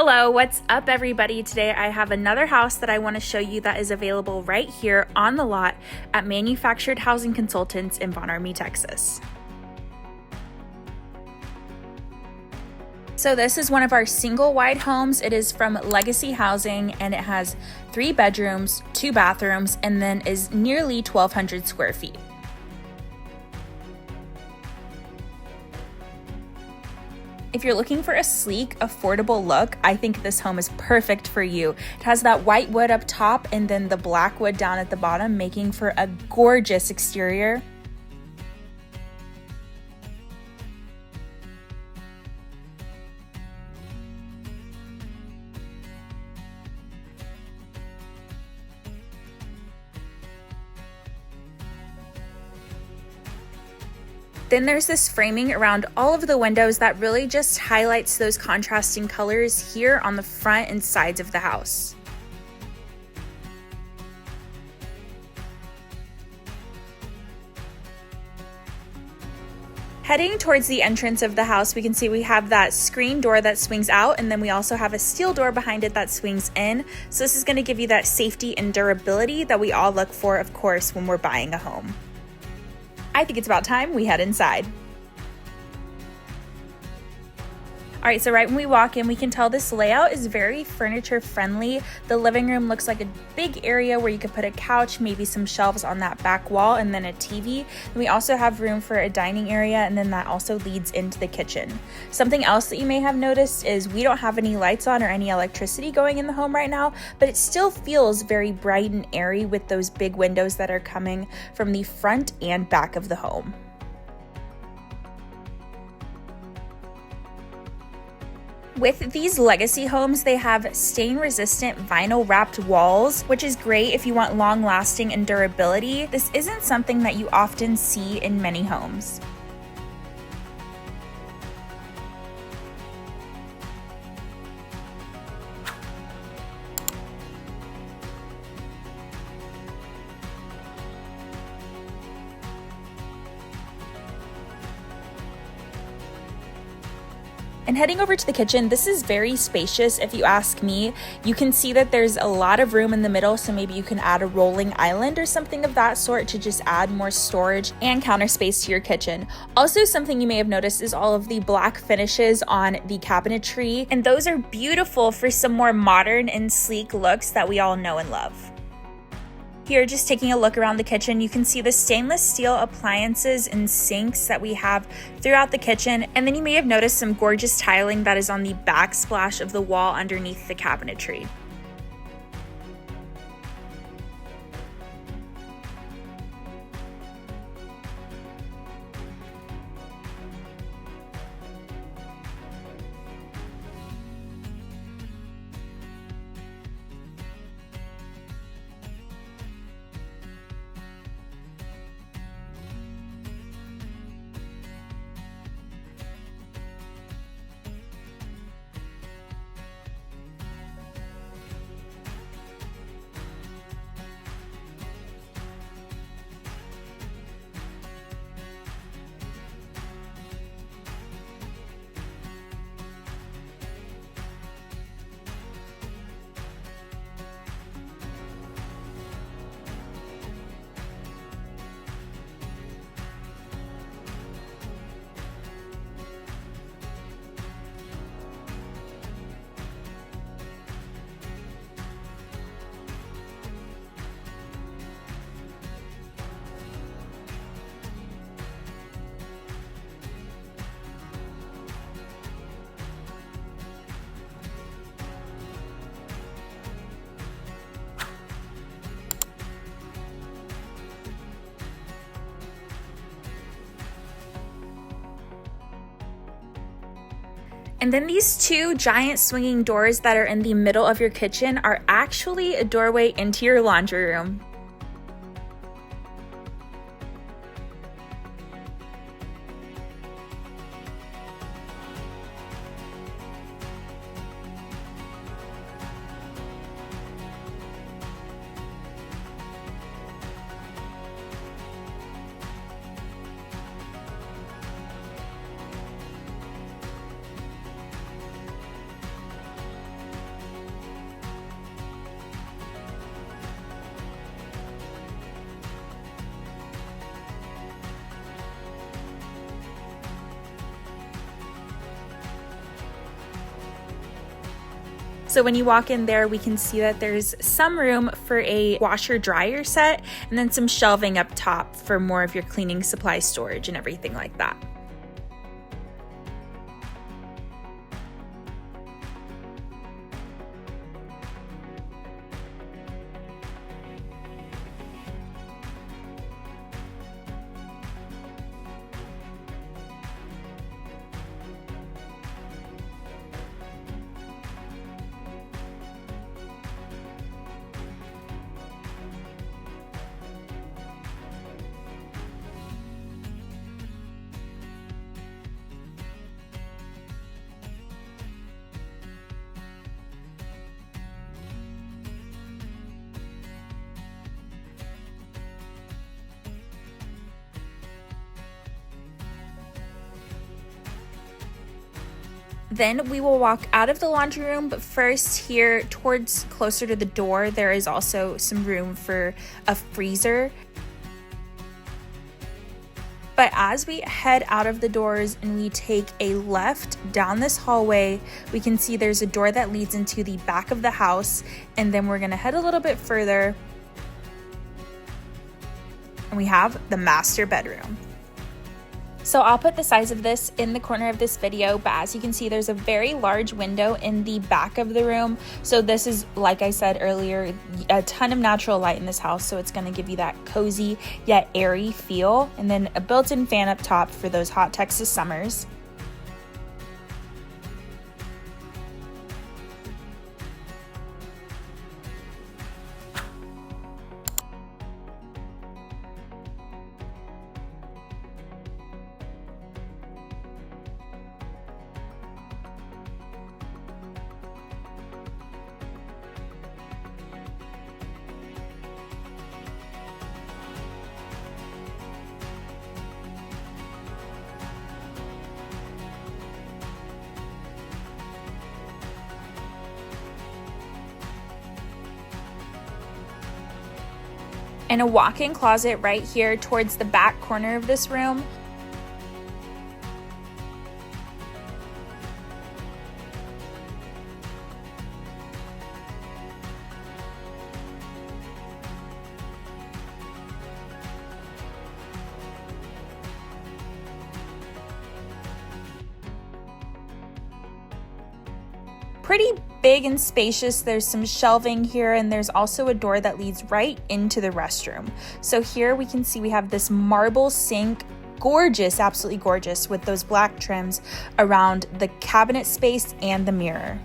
Hello, what's up everybody? Today I have another house that I want to show you that is available right here on the lot at Manufactured Housing Consultants in Ormy, Texas. So this is one of our single wide homes. It is from Legacy Housing and it has 3 bedrooms, 2 bathrooms, and then is nearly 1,200 square feet. If you're looking for a sleek, affordable look, I think this home is perfect for you. It has that white wood up top and then the black wood down at the bottom, making for a gorgeous exterior. Then there's this framing around all of the windows that really just highlights those contrasting colors here on the front and sides of the house. Heading towards the entrance of the house, we can see we have that screen door that swings out, and then we also have a steel door behind it that swings in. So this is going to give you that safety and durability that we all look for, of course, when we're buying a home. I think it's about time we head inside. All right, so right when we walk in, we can tell this layout is very furniture friendly. The living room looks like a big area where you could put a couch, maybe some shelves on that back wall, and then a TV. And we also have room for a dining area, and then that also leads into the kitchen. Something else that you may have noticed is we don't have any lights on or any electricity going in the home right now, but it still feels very bright and airy with those big windows that are coming from the front and back of the home. With these legacy homes, they have stain-resistant vinyl-wrapped walls, which is great if you want long-lasting and durability. This isn't something that you often see in many homes. And heading over to the kitchen, this is very spacious if you ask me. You can see that there's a lot of room in the middle, so maybe you can add a rolling island or something of that sort to just add more storage and counter space to your kitchen. Also, something you may have noticed is all of the black finishes on the cabinetry, and those are beautiful for some more modern and sleek looks that we all know and love. Here, just taking a look around the kitchen, you can see the stainless steel appliances and sinks that we have throughout the kitchen. And then you may have noticed some gorgeous tiling that is on the backsplash of the wall underneath the cabinetry. And then these 2 giant swinging doors that are in the middle of your kitchen are actually a doorway into your laundry room. So when you walk in there, we can see that there's some room for a washer dryer set and then some shelving up top for more of your cleaning supply storage and everything like that. Then we will walk out of the laundry room, but first here towards closer to the door, there is also some room for a freezer. But as we head out of the doors and we take a left down this hallway, we can see there's a door that leads into the back of the house, and then we're gonna head a little bit further and we have the master bedroom. So I'll put the size of this in the corner of this video, but as you can see, there's a very large window in the back of the room. So this is, like I said earlier, a ton of natural light in this house, so it's gonna give you that cozy yet airy feel. And then a built-in fan up top for those hot Texas summers. And a walk-in closet right here towards the back corner of this room. Pretty big and spacious. There's some shelving here, and there's also a door that leads right into the restroom. So here we can see we have this marble sink, gorgeous, absolutely gorgeous, with those black trims around the cabinet space and the mirror.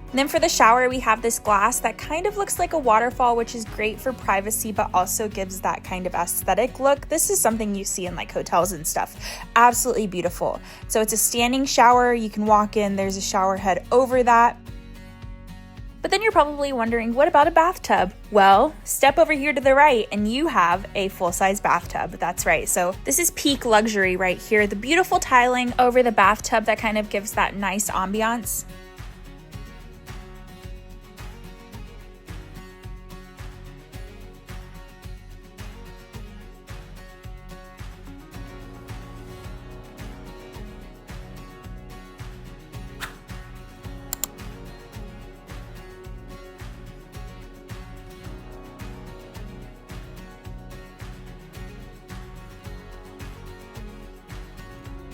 And then for the shower, we have this glass that kind of looks like a waterfall, which is great for privacy, but also gives that kind of aesthetic look. This is something you see in like hotels and stuff. Absolutely beautiful. So it's a standing shower. You can walk in, there's a shower head over that. But then you're probably wondering, what about a bathtub? Well, step over here to the right and you have a full-size bathtub. That's right. So this is peak luxury right here. The beautiful tiling over the bathtub that kind of gives that nice ambiance.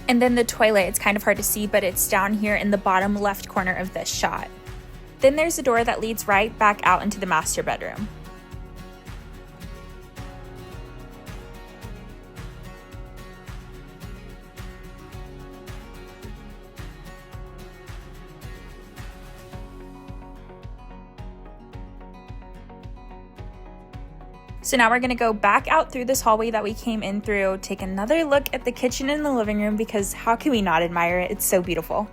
And then the toilet, it's kind of hard to see, but it's down here in the bottom left corner of this shot. Then there's a door that leads right back out into the master bedroom. So now we're gonna go back out through this hallway that we came in through, take another look at the kitchen and the living room, because how can we not admire it? It's so beautiful.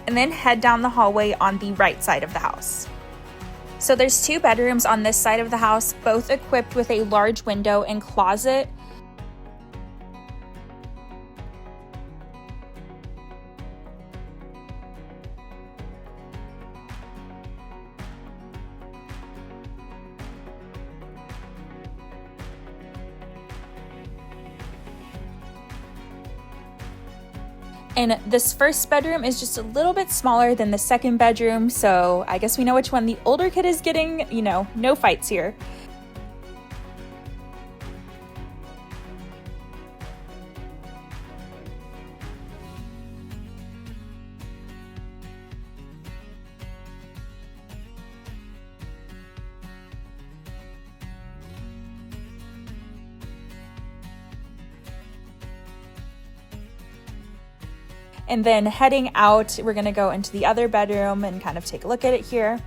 and then head down the hallway on the right side of the house. So there's 2 bedrooms on this side of the house, both equipped with a large window and closet. And this first bedroom is just a little bit smaller than the second bedroom, so I guess we know which one the older kid is getting. You know, no fights here. And then heading out, we're gonna go into the other bedroom and kind of take a look at it here.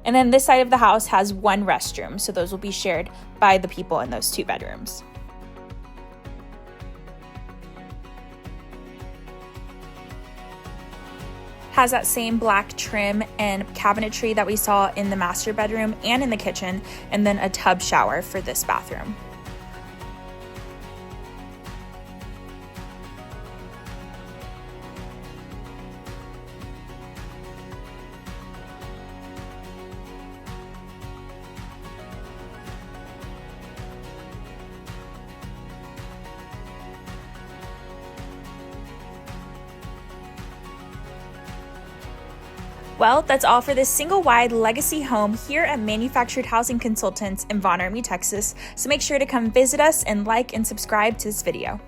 And then this side of the house has 1 restroom, so those will be shared by the people in those 2 bedrooms. Has that same black trim and cabinetry that we saw in the master bedroom and in the kitchen, and then a tub shower for this bathroom. Well, that's all for this single-wide legacy home here at Manufactured Housing Consultants in Von Ormy, Texas. So make sure to come visit us and like and subscribe to this video.